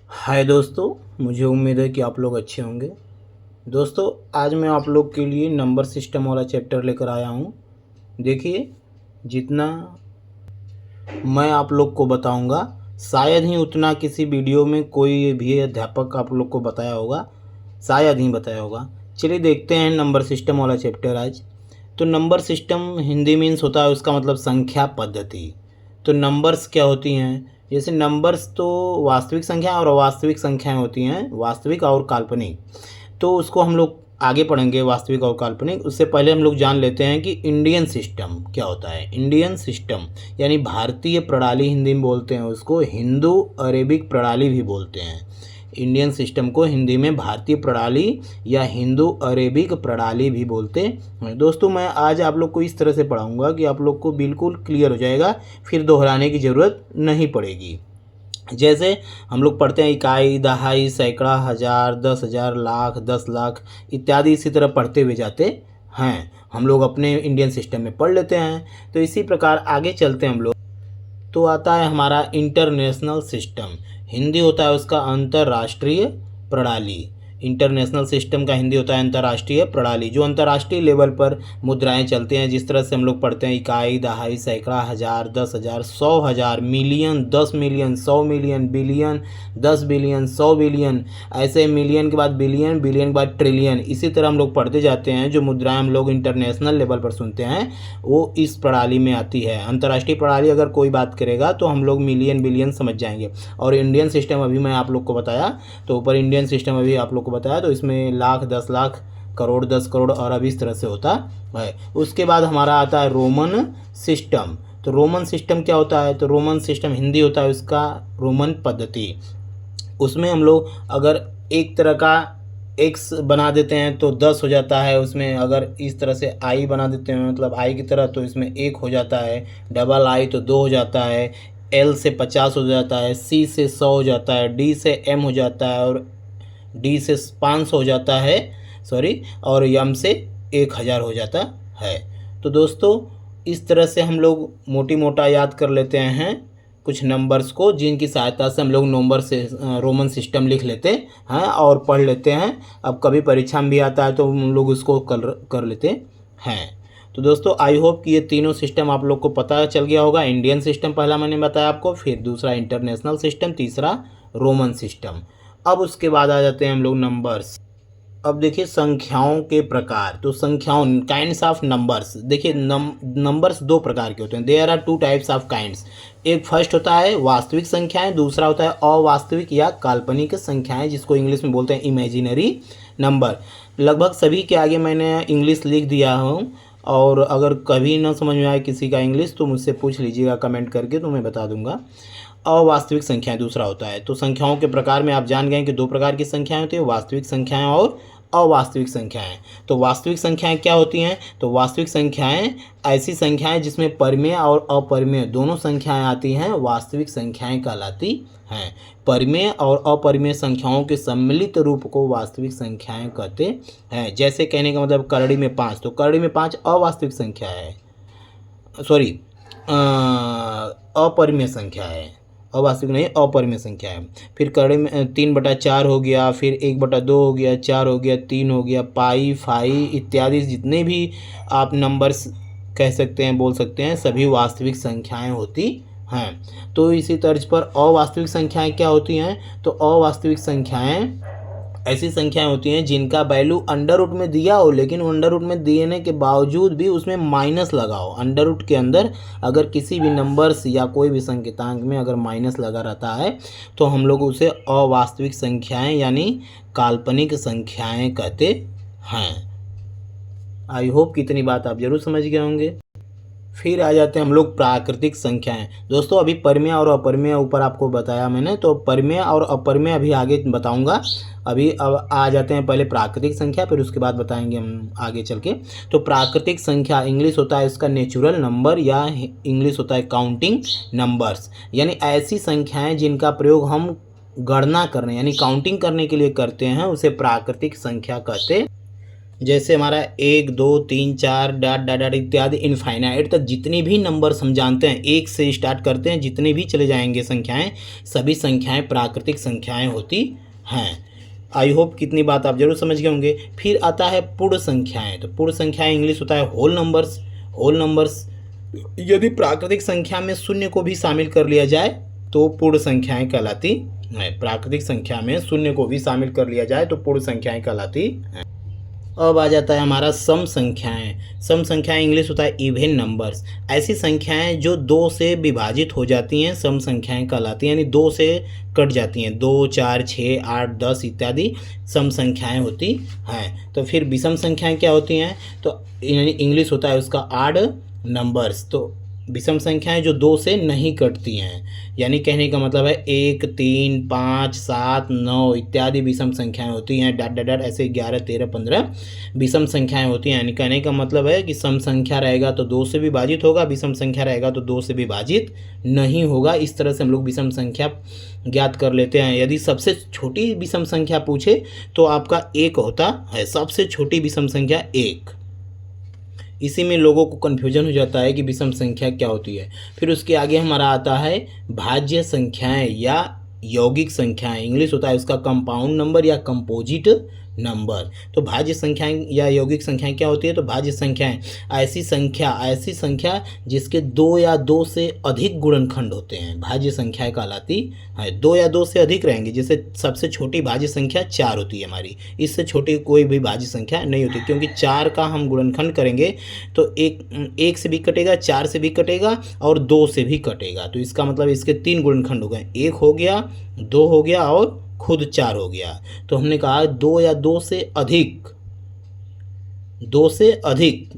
हाय दोस्तों, मुझे उम्मीद है कि आप लोग अच्छे होंगे। दोस्तों, आज मैं आप लोग के लिए नंबर सिस्टम वाला चैप्टर लेकर आया हूँ। देखिए, जितना मैं आप लोग को बताऊँगा शायद ही उतना किसी वीडियो में कोई भी अध्यापक आप लोग को बताया होगा, शायद ही बताया होगा। चलिए देखते हैं नंबर सिस्टम वाला चैप्टर आज। तो नंबर सिस्टम हिंदी मीन्स होता है, उसका मतलब संख्या पद्धति। तो नंबर्स क्या होती हैं? जैसे नंबर्स तो वास्तविक संख्या और अवास्तविक संख्याएं होती हैं, वास्तविक और काल्पनिक। तो उसको हम लोग आगे पढ़ेंगे, वास्तविक और काल्पनिक। उससे पहले हम लोग जान लेते हैं कि इंडियन सिस्टम क्या होता है। इंडियन सिस्टम यानी भारतीय प्रणाली, हिंदी में बोलते हैं उसको हिंदू अरेबिक प्रणाली भी बोलते हैं। इंडियन सिस्टम को हिंदी में भारतीय प्रणाली या हिंदू अरेबिक प्रणाली भी बोलते हैं। दोस्तों, मैं आज आप लोग को इस तरह से पढ़ाऊंगा कि आप लोग को बिल्कुल क्लियर हो जाएगा, फिर दोहराने की ज़रूरत नहीं पड़ेगी। जैसे हम लोग पढ़ते हैं इकाई, दहाई, सैकड़ा, हज़ार, 10,000, लाख, 10 लाख इत्यादि, इसी तरह पढ़ते हुए जाते हैं। हम लोग अपने इंडियन सिस्टम में पढ़ लेते हैं। तो इसी प्रकार आगे चलते हैं हम लोग। तो आता है हमारा इंटरनेशनल सिस्टम। हिंदी होता है उसका अंतर्राष्ट्रीय प्रणाली। इंटरनेशनल सिस्टम का हिंदी होता है अंतर्राष्ट्रीय प्रणाली। जो अंतर्राष्ट्रीय लेवल पर मुद्राएं चलती हैं, जिस तरह से हम लोग पढ़ते हैं इकाई, दहाई, सैकड़ा, हज़ार, 10,000, 100,000, million, 10 million, 100 million, billion, 10 billion, 100 billion, ऐसे मिलियन के बाद बिलियन, बिलियन के बाद ट्रिलियन, इसी तरह हम लोग पढ़ते जाते हैं। जो मुद्राएं हम लोग इंटरनेशनल लेवल पर सुनते हैं वो इस प्रणाली में आती है। अंतर्राष्ट्रीय प्रणाली अगर कोई बात करेगा तो हम लोग मिलियन, बिलियन समझ जाएंगे। और इंडियन सिस्टम अभी मैं आप लोग को बताया, तो ऊपर इंडियन सिस्टम अभी आप लोग को बताया, तो इसमें लाख, 10 लाख, करोड़, 10 करोड़ और अब इस तरह से होता है। उसके बाद हमारा आता है रोमन सिस्टम। तो रोमन सिस्टम क्या होता है? तो रोमन सिस्टम हिंदी होता है उसका रोमन पद्धति। उसमें हम लोग अगर एक तरह का एक्स बना देते हैं तो 10 हो जाता है। उसमें अगर इस तरह से आई बना देते हैं, मतलब आई की तरह, तो इसमें 1 हो जाता है। डबल आई तो 2 हो जाता है। एल से 50 हो जाता है। सी से 100 हो जाता है। डी से एम हो जाता है। और डी से 500 हो जाता है, सॉरी, और यम से 1000 हो जाता है। तो दोस्तों, इस तरह से हम लोग मोटी मोटा याद कर लेते हैं कुछ नंबर्स को, जिनकी सहायता से हम लोग नंबर से रोमन सिस्टम लिख लेते हैं और पढ़ लेते हैं। अब कभी परीक्षा में भी आता है तो हम लोग उसको कर लेते हैं। तो दोस्तों, आई होप कि ये तीनों सिस्टम आप लोग को पता चल गया होगा। इंडियन सिस्टम पहला मैंने बताया आपको, फिर दूसरा इंटरनेशनल सिस्टम, तीसरा रोमन सिस्टम। अब उसके बाद आ जाते हैं हम लोग नंबर्स। अब देखिए संख्याओं के प्रकार। तो संख्याओं, काइंड्स ऑफ नंबर्स। देखिए नंबर्स दो प्रकार के होते हैं। There are 2 types of kinds. एक फर्स्ट होता है वास्तविक संख्याएं, दूसरा होता है अवास्तविक या काल्पनिक संख्याएं, जिसको इंग्लिश में बोलते हैं इमेजिनरी नंबर। लगभग सभी के आगे मैंने इंग्लिश लिख दिया हूँ, और अगर कभी ना समझ में आए किसी का इंग्लिश तो मुझसे पूछ लीजिएगा कमेंट करके, तो मैं बता दूंगा। अवास्तविक संख्याएं दूसरा होता है। तो संख्याओं के प्रकार में आप जान गए कि 2 प्रकार की संख्याएं होती है, वास्तविक संख्याएं और अवास्तविक संख्याएं। तो वास्तविक संख्याएं क्या होती हैं? तो वास्तविक संख्याएं ऐसी संख्याएं जिसमें परिमेय और अपरिमेय दोनों संख्याएं आती हैं, वास्तविक संख्याएं कहलाती हैं। परिमेय और अपरिमेय संख्याओं के सम्मिलित रूप को वास्तविक संख्याएं कहते हैं। जैसे कहने का मतलब करड़ी में 5, तो करड़ी में 5 अवास्तविक संख्या है, सॉरी, अपरिमेय संख्या है, अवास्तविक नहीं, अपरिमेय संख्या है। फिर करड़े में 3/4 हो गया, फिर 1/2 हो गया, 4 हो गया, 3 हो गया, पाई, फाई इत्यादि जितने भी आप नंबर्स कह सकते हैं, बोल सकते हैं, सभी वास्तविक संख्याएं होती हैं। तो इसी तर्ज पर अवास्तविक संख्याएं क्या होती हैं? तो अवास्तविक संख्याएं ऐसी संख्याएं होती हैं जिनका वैल्यू अंडर रूट में दिया हो, लेकिन अंडर रूट में देने के बावजूद भी उसमें माइनस लगा हो। अंडर रूट के अंदर अगर किसी भी नंबर्स या कोई भी संकेतांक में अगर माइनस लगा रहता है तो हम लोग उसे अवास्तविक संख्याएं यानी काल्पनिक संख्याएं कहते हैं। आई होप कि इतनी बात आप जरूर समझ गए होंगे। फिर आ जाते हैं हम लोग प्राकृतिक संख्याएं। दोस्तों, अभी परिमेय और अपरिमेय ऊपर आपको बताया मैंने, तो परिमेय और अपरिमेय अभी आगे बताऊंगा। अभी अब आ जाते हैं पहले प्राकृतिक संख्या, फिर उसके बाद बताएंगे हम आगे चल के। तो प्राकृतिक संख्या इंग्लिश होता है इसका नेचुरल नंबर, या इंग्लिश होता है काउंटिंग नंबर्स, यानी ऐसी संख्याएं जिनका प्रयोग हम गणना करने यानी काउंटिंग करने के लिए करते हैं, उसे प्राकृतिक संख्या कहते हैं। जैसे हमारा 1 2 3 4 डॉट डॉट डॉट इत्यादि इनफाइनाइट तक जितनी भी नंबर्स हम जानते हैं, एक से स्टार्ट करते हैं, जितने भी चले जाएंगे संख्याएं, सभी संख्याएं प्राकृतिक संख्याएं होती हैं। आई होप कितनी बात आप जरूर समझ गए होंगे। फिर आता है पूर्ण संख्याएं। तो पूर्ण संख्याएं इंग्लिश होता है होल नंबर्स। होल नंबर्स, यदि प्राकृतिक संख्या में शून्य को भी शामिल कर लिया जाए तो पूर्ण संख्याएं कहलाती हैं। प्राकृतिक संख्या में शून्य को भी शामिल कर लिया जाए तो पूर्ण संख्याएं कहलाती हैं। अब आ जाता है हमारा सम संख्याएं। सम संख्याएं इंग्लिश होता है इवन नंबर्स। ऐसी संख्याएं जो 2 से विभाजित हो जाती हैं सम संख्याएं कहलाती हैं, यानी 2 से कट जाती हैं। 2 4 6 8 10 इत्यादि सम संख्याएं होती हैं। तो फिर विषम संख्याएं क्या होती हैं? तो यानी इंग्लिश होता है उसका ऑड नंबर्स। तो विषम संख्याएं जो 2 से नहीं कटती हैं, यानी कहने का मतलब है 1 3 5 7 9 इत्यादि विषम संख्याएं होती हैं। डॉट डॉट डॉट ऐसे 11 13 15 विषम संख्याएं होती हैं। यानी कहने का मतलब है कि सम संख्या रहेगा तो 2 से विभाजित होगा, विषम संख्या रहेगा तो 2 से विभाजित नहीं होगा। इस तरह से हम लोग विषम संख्या ज्ञात कर लेते हैं। यदि सबसे छोटी विषम संख्या पूछे तो आपका 1 होता है, सबसे छोटी विषम संख्या 1। इसी में लोगों को कन्फ्यूजन हो जाता है कि विषम संख्या क्या होती है। फिर उसके आगे हमारा आता है भाज्य संख्याएं या यौगिक संख्याएं। इंग्लिश होता है उसका कंपाउंड नंबर या कंपोजिट नंबर। तो भाज्य संख्याएं या यौगिक संख्याएं क्या होती है? तो भाज्य संख्याएं ऐसी संख्या जिसके 2 या 2 से अधिक गुणनखंड होते हैं, भाज्य संख्याएं कहलाती है। 2 या 2 से अधिक रहेंगे। जैसे सबसे छोटी भाज्य संख्या 4 होती है हमारी, इससे छोटी कोई भी भाज्य संख्या नहीं होती, क्योंकि 4 का हम गुणनखंड करेंगे तो एक से भी कटेगा, 4 से भी कटेगा और 2 से भी कटेगा। तो इसका मतलब इसके 3 गुणनखंड हो गए, 1 हो गया, 2 हो गया और खुद 4 हो गया। तो हमने कहा 2 या 2 से अधिक, 2 से अधिक,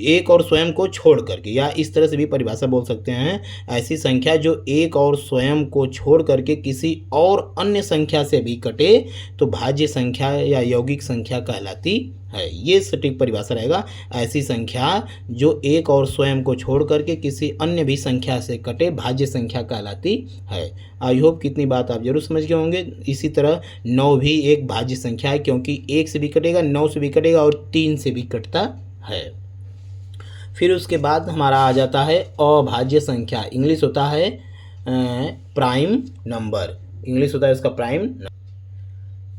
एक और स्वयं को छोड़ करके, या इस तरह से भी परिभाषा बोल सकते हैं, ऐसी संख्या जो एक और स्वयं को छोड़ करके किसी और अन्य संख्या से भी कटे तो भाज्य संख्या या यौगिक संख्या कहलाती है। ये सटीक परिभाषा रहेगा। ऐसी संख्या जो एक और स्वयं को छोड़ करके किसी अन्य भी संख्या से कटे भाज्य संख्या कहलाती है। आई होप कितनी बात आप जरूर समझ गए होंगे। इसी तरह 9 भी एक भाज्य संख्या है, क्योंकि 1 से भी कटेगा, 9 से भी कटेगा और 3 से भी कटता है। फिर उसके बाद हमारा आ जाता है अभाज्य संख्या। इंग्लिश होता है प्राइम नंबर। इंग्लिश होता है इसका प्राइम नंबर।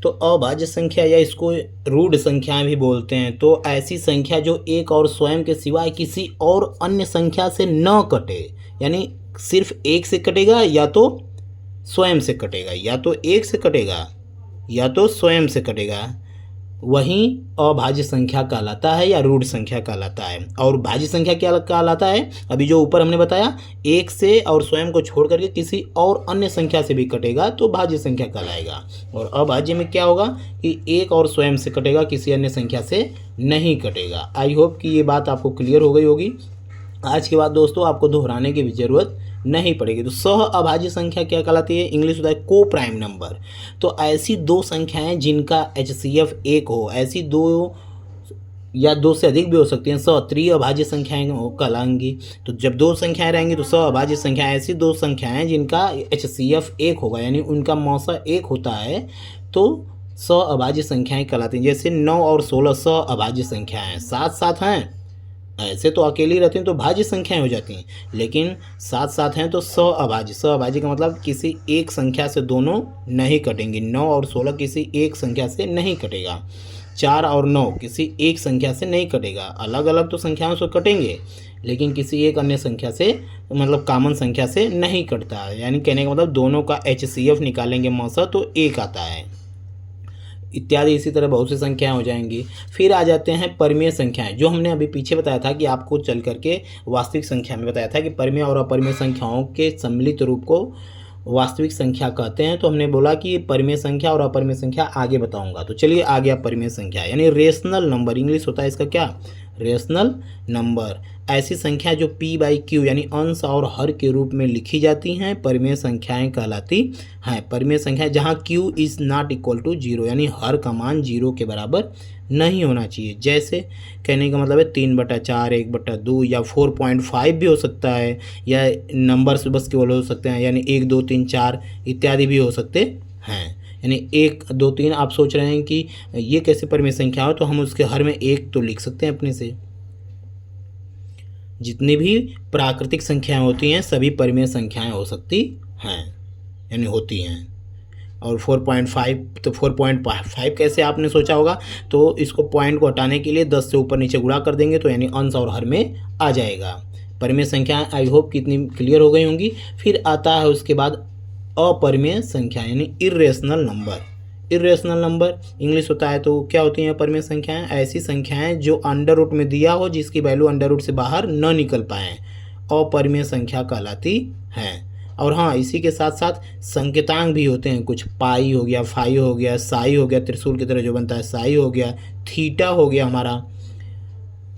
तो अभाज्य संख्या या इसको रूढ़ संख्याएं भी बोलते हैं। तो ऐसी संख्या जो एक और स्वयं के सिवाय किसी और अन्य संख्या से न कटे, यानी सिर्फ 1 से कटेगा या तो स्वयं से कटेगा, या तो 1 से कटेगा या तो स्वयं से कटेगा, वही अभाज्य संख्या कहलाता है या रूढ़ संख्या कहलाता है। और भाज्य संख्या क्या कहलाता है? अभी जो ऊपर हमने बताया, 1 से और स्वयं को छोड़ करके किसी और अन्य संख्या से भी कटेगा तो भाज्य संख्या कहलाएगा। और अभाज्य में क्या होगा कि 1 और स्वयं से कटेगा, किसी अन्य संख्या से नहीं कटेगा। आई होप कि ये बात आपको क्लियर हो गई होगी। आज के बाद दोस्तों आपको दोहराने की भी ज़रूरत नहीं पड़ेगी। तो सह अभाज्य संख्या क्या कहलाती है? इंग्लिश होता है को प्राइम नंबर। तो ऐसी 2 संख्याएं जिनका HCF 1 हो, ऐसी 2 या 2 से अधिक भी हो सकती हैं, त्रि अभाज्य संख्याएं कहलाएंगी। तो जब 2 संख्याएं रहेंगी तो सह अभाज्य संख्या ऐसी 2 संख्याएं जिनका HCF 1 होगा, यानी उनका मौसा 1 होता है, तो सह अभाज्य संख्याएं कहलाती हैं। जैसे 9 और 16 सह अभाज्य संख्याएं, साथ साथ हैं, ऐसे तो अकेली रहती हैं तो भाज्य संख्याएं हो जाती हैं, लेकिन साथ साथ हैं तो सह अभाज्य। सह अभाज्य का मतलब किसी एक संख्या से दोनों नहीं कटेंगे। 9 और 16 किसी एक संख्या से नहीं कटेगा, 4 और 9 किसी एक संख्या से नहीं कटेगा। अलग अलग तो संख्याओं से कटेंगे, लेकिन किसी एक अन्य संख्या से, मतलब कॉमन संख्या से नहीं कटता। यानी कहने का मतलब दोनों का HCF निकालेंगे मौसा तो 1 आता है, इत्यादि। इसी तरह बहुत सी संख्याएं हो जाएंगी। फिर आ जाते हैं परिमेय संख्याएं, जो हमने अभी पीछे बताया था कि आपको चल करके वास्तविक संख्या में बताया था कि परिमेय और अपरिमेय संख्याओं के सम्मिलित रूप को वास्तविक संख्या कहते हैं। तो हमने बोला कि परिमेय संख्या और अपरिमेय संख्या आगे बताऊंगा। तो चलिए आ गया परिमेय संख्या, यानी रेशनल नंबर। इंग्लिश होता है इसका क्या? Rational number. ऐसी संख्या जो P/Q यानी अंश और हर के रूप में लिखी जाती हैं परिमेय संख्याएं कहलाती हैं। परिमेय संख्या जहां Q is not equal to 0, यानी हर का मान 0 के बराबर नहीं होना चाहिए। जैसे कहने का मतलब है 3/4, 1/2 या 4.5 भी हो सकता है, या नंबर्स बस केवल हो सकते हैं, यानी 1 2 3 4 इत्यादि भी हो सकते हैं। यानी 1 2 3 आप सोच रहे हैं कि ये कैसे परिमेय संख्या हो, तो हम उसके हर में 1 तो लिख सकते हैं अपने से। जितनी भी प्राकृतिक संख्याएं होती हैं सभी परिमेय संख्याएं हो सकती हैं, यानी होती हैं। और 4.5, तो 4.5 कैसे आपने सोचा होगा, तो इसको पॉइंट को हटाने के लिए 10 से ऊपर नीचे गुणा कर देंगे तो यानी अंश और हर में आ जाएगा। परिमेय संख्याएं आई होप कितनी क्लियर हो गई होंगी। फिर आता है उसके बाद अपरिमेय संख्या यानी irrational number. Irrational number English होता है तो क्या होती हैं परिमेय संख्याएं? ऐसी संख्याएं जो अंडर रूट में दिया हो जिसकी वैल्यू अंडर रूट से बाहर न निकल पाए, अपरिमेय संख्या कहलाती हैं। और हाँ, इसी के साथ साथ संकेतांक भी होते हैं कुछ, पाई हो गया, फाई हो गया, साई हो गया, त्रिशूल की तरह जो बनता है साई हो गया, थीटा हो गया हमारा।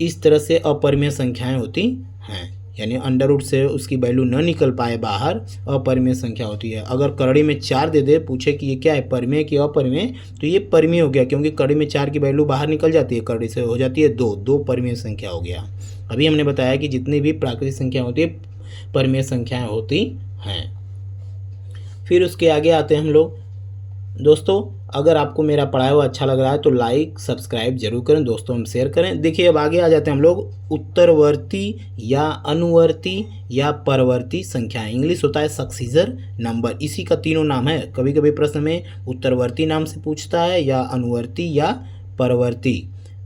इस तरह से अपरिमेय संख्याएं होती हैं, यानी अंडर रूट से उसकी वैल्यू न निकल पाए बाहर, अपरिमेय संख्या होती है। अगर कड़ी में 4 दे दे, पूछे कि ये क्या है, परिमेय कि अपरिमेय, तो ये परिमेय हो गया, क्योंकि कड़ी में 4 की वैल्यू बाहर निकल जाती है, कड़ी से हो जाती है 2, 2 परिमेय संख्या हो गया। अभी हमने बताया कि जितनी भी प्राकृतिक संख्या होती है परिमेय संख्याएं होती हैं। फिर उसके आगे आते हैं हम लोग। दोस्तों अगर आपको मेरा पढ़ाया हुआ अच्छा लग रहा है तो लाइक सब्सक्राइब जरूर करें, दोस्तों हम शेयर करें। देखिए अब आगे आ जाते हैं हम लोग उत्तरवर्ती या अनुवर्ती या परवर्ती संख्या। इंग्लिश होता है सक्सीजर नंबर, इसी का तीनों नाम है। कभी कभी प्रश्न में उत्तरवर्ती नाम से पूछता है या अनुवर्ती या परवर्ती,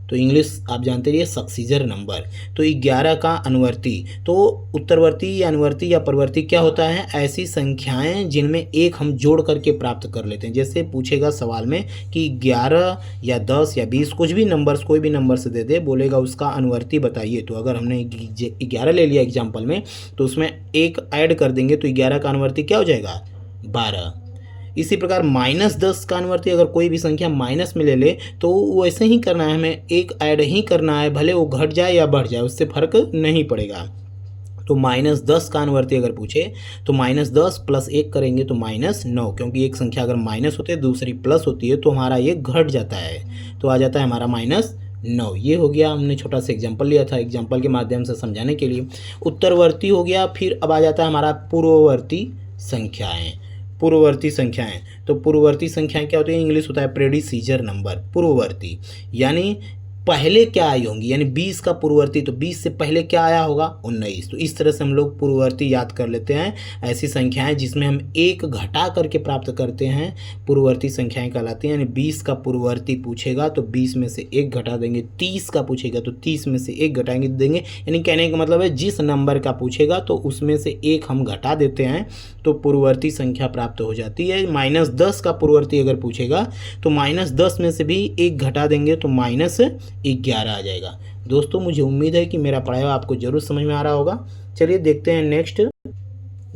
तो इंग्लिश आप जानते रहिए सक्सीजर नंबर। तो 11 का अनुवर्ती, तो उत्तरवर्ती या अनुवर्ती या परवर्ती क्या होता है? ऐसी संख्याएं जिनमें एक हम जोड़ करके प्राप्त कर लेते हैं। जैसे पूछेगा सवाल में कि 11 या 10 या 20 कुछ भी नंबर्स, कोई भी नंबर से दे दे, बोलेगा उसका अनुवर्ती बताइए। तो अगर हमने 11 ले लिया एग्जाम्पल में, तो उसमें 1 ऐड कर देंगे तो 11 का अनुवर्ती क्या हो जाएगा? 12। इसी प्रकार -10 का अनुवर्ती अगर कोई भी संख्या माइनस में ले ले तो वैसे ही करना है, हमें 1 ऐड ही करना है, भले वो घट जाए या बढ़ जाए उससे फर्क नहीं पड़ेगा। तो -10 का अनुवर्ती अगर पूछे तो -10 + 1 करेंगे तो -9, क्योंकि एक संख्या अगर माइनस होती है दूसरी प्लस होती है तो हमारा ये घट जाता है, तो आ जाता है हमारा -9। ये हो गया, हमने छोटा सा एग्जाम्पल लिया था एग्जाम्पल के माध्यम से समझाने के लिए। उत्तरवर्ती हो गया। फिर अब आ जाता है हमारा पूर्ववर्ती संख्याएँ। पूर्ववर्ती संख्याएं, तो पूर्ववर्ती संख्याएं क्या होती है? इंग्लिश होता है प्रेडिसीजर नंबर। पूर्ववर्ती यानी पहले क्या आई होंगी, यानी 20 का पूर्ववर्ती, तो 20 से पहले क्या आया होगा? 19। तो इस तरह से हम लोग पूर्ववर्ती याद कर लेते हैं। ऐसी संख्याएं जिसमें हम 1 घटा करके प्राप्त करते हैं पूर्ववर्ती संख्याएं कहलाती हैं। यानी 20 का पूर्ववर्ती पूछेगा तो 20 में से 1 घटा देंगे, 30 का पूछेगा तो 30 में से 1 घटाएंगे देंगे। यानी कहने का मतलब है जिस नंबर का पूछेगा तो उसमें से 1 हम घटा देते हैं तो पूर्ववर्ती संख्या प्राप्त हो जाती है। -10 का पूर्ववर्ती अगर पूछेगा तो -10 में से भी 1 घटा देंगे तो -11 आ जाएगा। दोस्तों मुझे उम्मीद है कि मेरा पढ़ाया आपको जरूर समझ में आ रहा होगा। चलिए देखते हैं नेक्स्ट।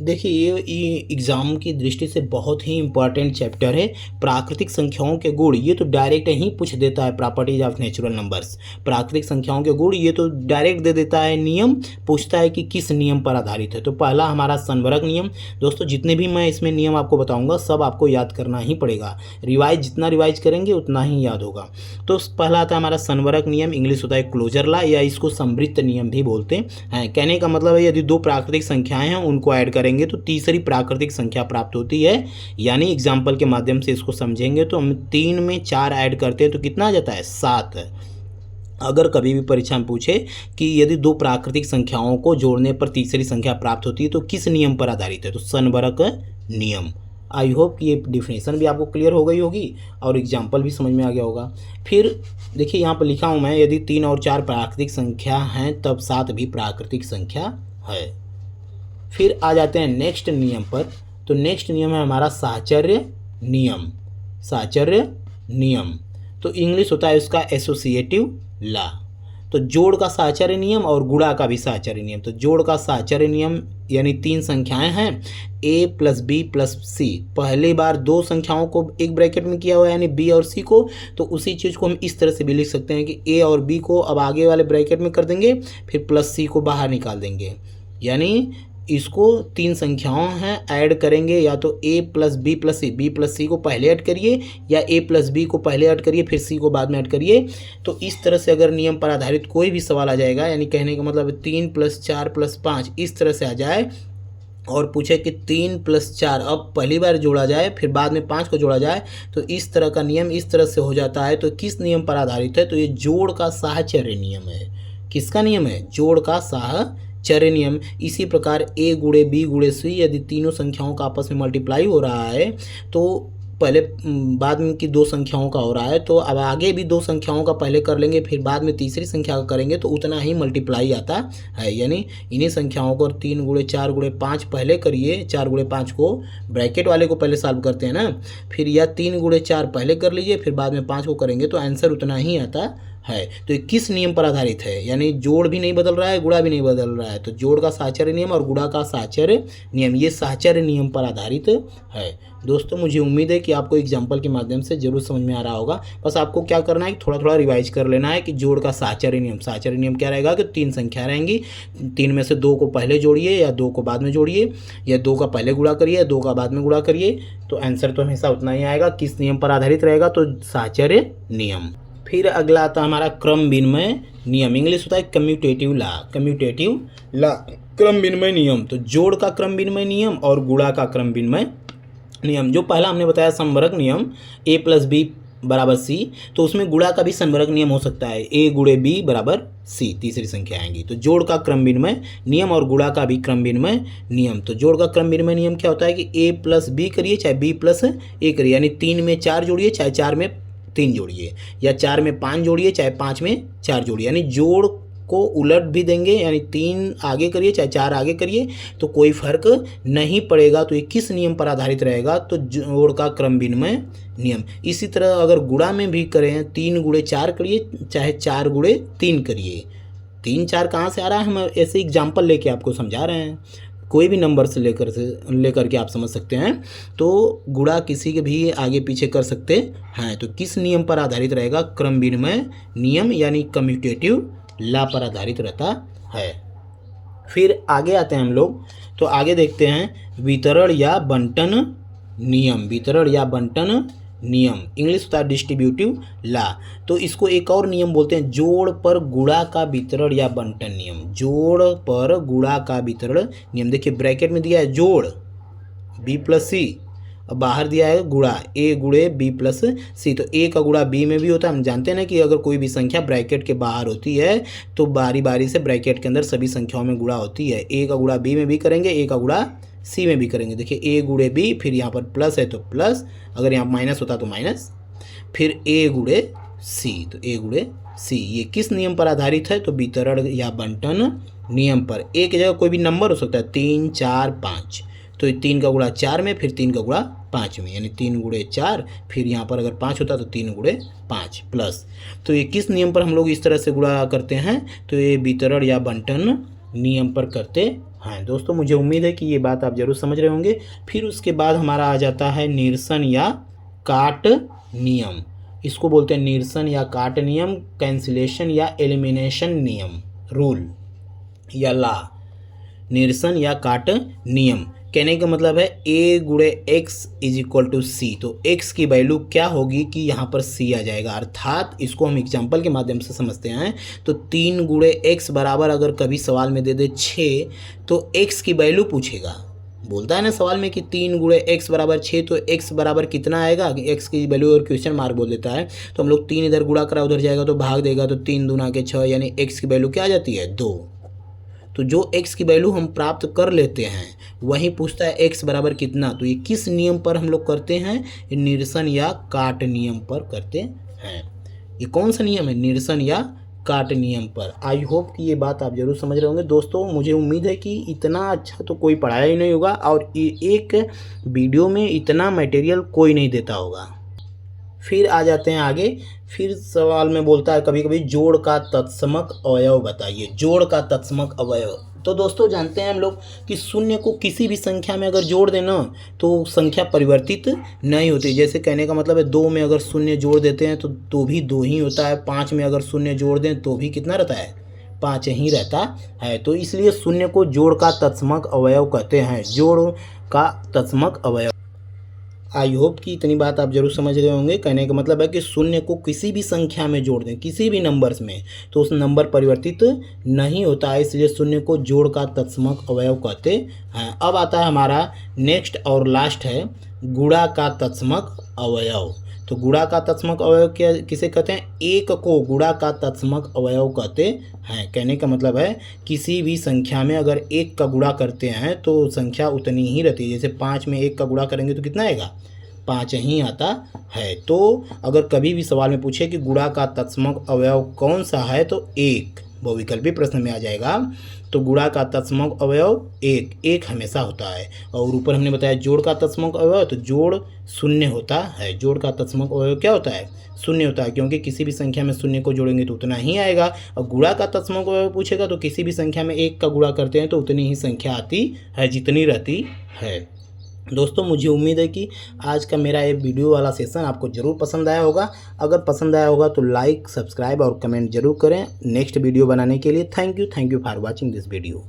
देखिए ये एग्ज़ाम की दृष्टि से बहुत ही इंपॉर्टेंट चैप्टर है, प्राकृतिक संख्याओं के गुण। ये तो डायरेक्ट ही पूछ देता है, प्रॉपर्टीज ऑफ नेचुरल नंबर्स, प्राकृतिक संख्याओं के गुण ये तो डायरेक्ट दे देता है। नियम पूछता है कि किस नियम पर आधारित है, तो पहला हमारा सनबर्ग नियम। दोस्तों जितने भी मैं इसमें नियम आपको बताऊँगा सब आपको याद करना ही पड़ेगा, जितना रिवाइज करेंगे उतना ही याद होगा। तो पहला आता है हमारा सनबर्ग नियम, इंग्लिश होता है क्लोजर लॉ या इसको समृद्ध नियम भी बोलते हैं। कहने का मतलब है यदि 2 प्राकृतिक संख्याएं हैं उनको ऐड करेंगे तो तीसरी प्राकृतिक संख्या प्राप्त होती है। यानी एग्जाम्पल के माध्यम से इसको समझेंगे तो हम 3 में 4 ऐड करते हैं तो कितना आ जाता है? 7। अगर कभी भी परीक्षा में पूछे कि यदि 2 प्राकृतिक संख्याओं को जोड़ने पर तीसरी संख्या प्राप्त होती है तो किस नियम पर आधारित है? तो सनबर्ग नियम। आई होप कि ये डिफिनेशन भी आपको क्लियर हो गई होगी और एग्जाम्पल भी समझ में आ गया होगा। फिर देखिए यहाँ पर लिखा हूँ मैं, यदि 3 और 4 प्राकृतिक संख्या हैं तब 7 भी प्राकृतिक संख्या है। फिर आ जाते हैं नेक्स्ट नियम पर। तो नेक्स्ट नियम है हमारा साहचर्य नियम। साहचर्य नियम तो इंग्लिश होता है उसका एसोसिएटिव लॉ। तो जोड़ का साहचर्य नियम और गुणा का भी साहचर्य नियम। तो जोड़ का साहचर्य नियम यानी 3 संख्याएं हैं a + b + c, पहली बार 2 संख्याओं को एक ब्रैकेट में किया हुआ है यानी b और c को, तो उसी चीज़ को हम इस तरह से भी लिख सकते हैं कि a और b को अब आगे वाले ब्रैकेट में कर देंगे, फिर +c को बाहर निकाल देंगे। यानी इसको 3 संख्याओं हैं ऐड करेंगे, या तो a + b + c, b + c को पहले ऐड करिए या a + b को पहले ऐड करिए फिर c को बाद में ऐड करिए। तो इस तरह से अगर नियम पर आधारित कोई भी सवाल आ जाएगा, यानी कहने का मतलब 3 + 4 + 5 इस तरह से आ जाए और पूछे कि 3 + 4 अब पहली बार जोड़ा जाए फिर बाद में 5 को जोड़ा जाए तो इस तरह का नियम इस तरह से हो जाता है। तो किस नियम पर आधारित है? तो ये जोड़ का साहचर्य नियम है। किसका नियम है? जोड़ का साहचर्य नियम। इसी प्रकार a गुणे b गुणे c यदि तीनों संख्याओं का आपस में मल्टीप्लाई हो रहा है तो पहले बाद में की दो संख्याओं का हो रहा है तो अब आगे भी दो संख्याओं का पहले कर लेंगे फिर बाद में तीसरी संख्या का करेंगे तो उतना ही मल्टीप्लाई आता है। यानी इन्हीं संख्याओं को 3 गुणे 4 गुणे 5 पहले करिए, 4 गुणे 5 को ब्रैकेट वाले को पहले सॉल्व करते हैं ना, फिर या 3 गुणे 4 पहले कर लीजिए फिर बाद में 5 को करेंगे तो आंसर उतना ही आता है। तो ये किस नियम पर आधारित है? यानी जोड़ भी नहीं बदल रहा है, गुणा भी नहीं बदल रहा है। तो जोड़ का साहचर्य नियम और गुणा का साहचर्य नियम ये साहचर्य नियम पर आधारित है। दोस्तों मुझे उम्मीद है कि आपको एग्जाम्पल के माध्यम से जरूर समझ में आ रहा होगा। बस आपको क्या करना है कि थोड़ा थोड़ा रिवाइज कर लेना है कि जोड़ का साहचर्य नियम क्या रहेगा कि 3 संख्या रहेंगी, 3 में से 2 को पहले जोड़िए या 2 को बाद में जोड़िए या 2 का पहले गुणा करिए या 2 का बाद में गुणा करिए तो आंसर तो हमेशा उतना ही आएगा। किस नियम पर आधारित रहेगा? तो साहचर्य नियम। फिर अगला आता है हमारा क्रम विनिमय नियम। इंग्लिश होता है कम्यूटेटिव लॉ, क्रम विनिमय नियम। तो जोड़ का क्रम विनिमय नियम और गुणा का क्रम विनिमय नियम। जो पहला हमने बताया समवर्ग नियम a + b = c, तो उसमें गुणा का भी समवर्ग नियम हो सकता है a × b = c, तीसरी संख्या आएंगी। तो जोड़ का क्रम विनिमय नियम और गुणा का भी क्रम विनिमय नियम। तो जोड़ का क्रम विनिमय नियम क्या होता है कि a + b करिए चाहे b + a करिए, यानी 3 में 4 जोड़िए चाहे 4 में 3 जोड़िए या 4 में 5 जोड़िए चाहे 5 में 4 जोड़िए, यानी जोड़ को उलट भी देंगे यानी 3 आगे करिए चाहे 4 आगे करिए तो कोई फर्क नहीं पड़ेगा। तो ये किस नियम पर आधारित रहेगा? तो जोड़ का क्रम विनिमय नियम। इसी तरह अगर गुणा में भी करें 3 गुणे 4 करिए चाहे 4 गुणे 3 करिए, 3 4 कहाँ से आ रहा है हम ऐसे एग्जाम्पल लेके आपको समझा रहे हैं, कोई भी नंबर से लेकर के आप समझ सकते हैं। तो गुणा किसी के भी आगे पीछे कर सकते हैं। तो किस नियम पर आधारित रहेगा? क्रम विनिमय नियम यानी कम्यूटेटिव लॉ पर आधारित रहता है। फिर आगे आते हैं हम लोग, तो आगे देखते हैं वितरण या बंटन नियम। इंग्लिश होता है डिस्ट्रीब्यूटिव लॉ। तो इसको एक और नियम बोलते हैं जोड़ पर गुणा का वितरण या बंटन नियम। जोड़ पर गुणा का वितरण नियम। देखिए ब्रैकेट में दिया है जोड़ b + c, अब बाहर दिया है गुणा a गुणे b + c। तो a का गुणा b में भी होता है। हम जानते हैं ना कि अगर कोई भी संख्या ब्रैकेट के बाहर होती है तो बारी बारी से ब्रैकेट के अंदर सभी संख्याओं में गुणा होती है। a का गुणा b में भी करेंगे, a का गुणा c में भी करेंगे। देखिए a गुणे b, फिर यहाँ पर प्लस है तो प्लस, अगर यहाँ माइनस होता तो माइनस, फिर a गुणे c, तो a गुणे c। ये किस नियम पर आधारित है? तो वितरण या बंटन नियम पर। a की जगह कोई भी नंबर हो सकता है 3 4 5, तो 3 का गुणा 4 में फिर 3 का गुणा 5 में, यानी 3 गुणे 4, फिर यहाँ पर अगर 5 होता तो 3 गुणे 5 प्लस। तो ये किस नियम पर हम लोग इस तरह से गुणा करते हैं? तो ये वितरण या बंटन नियम पर करते हैं। दोस्तों मुझे उम्मीद है कि ये बात आप जरूर समझ रहे होंगे। फिर उसके बाद हमारा आ जाता है निरसन या काट नियम। इसको बोलते हैं निरसन या काट नियम, कैंसिलेशन या एलिमिनेशन नियम, रूल या लॉ। निरसन या काट नियम कहने का मतलब है a गुणे x = c। तो x की वैल्यू क्या होगी कि यहाँ पर c आ जाएगा, अर्थात इसको हम एग्जाम्पल के माध्यम से समझते हैं। तो 3 गुणे x बराबर अगर कभी सवाल में दे दे 6 तो x की वैल्यू पूछेगा, बोलता है ना सवाल में कि 3 गुणे x बराबर 6, तो x बराबर कितना आएगा, x की वैल्यू और क्वेश्चन मार्क बोल देता है। तो हम लोग 3 इधर गुणा करा उधर जाएगा तो भाग देगा, तो 3 दूना के 6, यानी x की वैल्यू क्या आ जाती है 2। तो जो x की वैल्यू हम प्राप्त कर लेते हैं वही पूछता है x बराबर कितना। तो ये किस नियम पर हम लोग करते हैं? निरसन या काट नियम पर करते हैं। ये कौन सा नियम है? निरसन या काट नियम पर। आई होप कि ये बात आप जरूर समझ रहे होंगे। दोस्तों मुझे उम्मीद है कि इतना अच्छा तो कोई पढ़ाया ही नहीं होगा और एक वीडियो में इतना मटेरियल कोई नहीं देता होगा। फिर आ जाते हैं आगे। फिर सवाल में बोलता है कभी कभी जोड़ का तत्समक अवयव बताइए। जोड़ का तत्समक अवयव, तो दोस्तों जानते हैं हम लोग कि शून्य को किसी भी संख्या में अगर जोड़ देना तो संख्या परिवर्तित नहीं होती। जैसे कहने का मतलब है 2 में अगर शून्य जोड़ देते हैं तो भी 2 ही होता है, 5 में अगर शून्य जोड़ दें तो भी कितना रहता है, 5 ही रहता है। तो इसलिए शून्य को जोड़ का तत्समक अवयव कहते हैं। जोड़ का तत्समक अवयव। आई होप कि इतनी बात आप जरूर समझ गए होंगे। कहने का मतलब है कि शून्य को किसी भी संख्या में जोड़ दें, किसी भी नंबर्स में, तो उस नंबर परिवर्तित नहीं होता है, इसलिए शून्य को जोड़ का तत्समक अवयव कहते हैं। अब आता है हमारा नेक्स्ट और लास्ट है गुणा का तत्समक अवयव। तो गुणा का तत्समक अवयव क्या किसे कहते हैं? एक को गुणा का तत्समक अवयव कहते हैं। कहने का मतलब है किसी भी संख्या में अगर एक का गुणा करते हैं तो संख्या उतनी ही रहती है। जैसे 5 में 1 का गुणा करेंगे तो कितना आएगा? 5 ही आता है। तो अगर कभी भी सवाल में पूछे कि गुणा का तत्समक अवयव कौन सा है तो एक, बहुविकल्पी प्रश्न में आ जाएगा। तो गुणा का तत्समक अवयव एक हमेशा होता है। और ऊपर हमने बताया जोड़ का तत्समक अवयव, तो जोड़ शून्य होता है। जोड़ का तत्समक अवयव क्या होता है? शून्य होता है, क्योंकि किसी भी संख्या में शून्य को जोड़ेंगे तो उतना ही आएगा। और गुणा का तत्समक अवयव पूछेगा तो किसी भी संख्या में एक का गुणा करते हैं तो उतनी ही संख्या आती है जितनी रहती है। दोस्तों मुझे उम्मीद है कि आज का मेरा ये वीडियो वाला सेशन आपको ज़रूर पसंद आया होगा। अगर पसंद आया होगा तो लाइक, सब्सक्राइब और कमेंट जरूर करें नेक्स्ट वीडियो बनाने के लिए। Thank you for watching this video.